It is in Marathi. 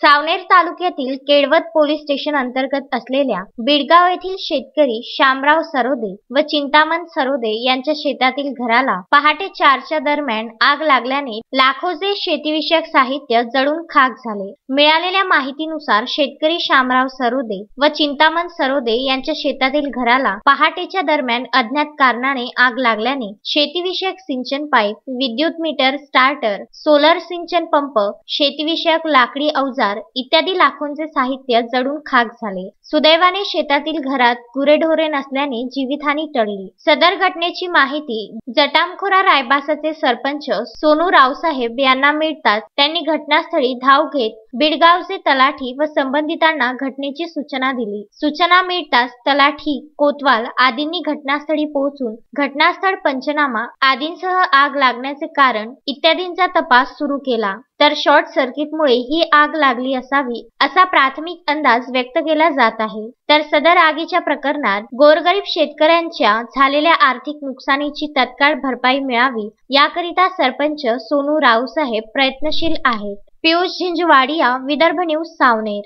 सावनेर तालुक्यातील केळवद पोलीस स्टेशन अंतर्गत असलेल्या बिडगाव येथील शेतकरी शामराव सरोदे व चिंतामण सरोदे यांच्या शेतातील घराला पहाटे 4च्या दरम्यान आग लागल्याने लाखोचे शेतीविषयक साहित्य जळून खाक झाले। मिळालेल्या माहितीनुसार शेतकरी शामराव सरोदे व चिंतामण सरोदे यांच्या शेतातील घराला पहाटेच्या दरम्यान अज्ञात कारणाने आग लागल्याने शेतीविषयक सिंचन पाईप, विद्युत मीटर, स्टार्टर, सोलर सिंचन पंप, शेतीविषयक लाकडी अवजार इत्यादी लाखोंचे साहित्य जळून खाक झाले। सुदैवाने शेतातील घरात गुरेढोरे नसल्याने जीवितहानी टळली। सदर घटनेची माहिती जटामखोरा रायबासाचे सरपंच सोनू रावसाहेब यांना मिळताच त्यांनी घटनास्थळी धाव घेत बिडगावचे तलाठी व संबंधितांना घटनेची सूचना दिली। सूचना मिळताच तलाठी, कोतवाल आदींनी घटनास्थळी पोहोचून घटनास्थळ पंचनामा आदींसह आग लागण्याचे कारण इत्यादींचा तपास सुरू केला, तर शॉर्ट सर्किटमुळे ही आग लागली असावी असा प्राथमिक अंदाज व्यक्त केला जात आहे। तर सदर आगीच्या प्रकरणात गोरगरीब शेतकऱ्यांच्या झालेल्या आर्थिक नुकसानीची तत्काळ भरपाई मिळावी याकरिता सरपंच सोनू रावसाहेब प्रयत्नशील आहेत। पियुष झिंझवाडिया, विदर्भ न्यूज, सावनेर।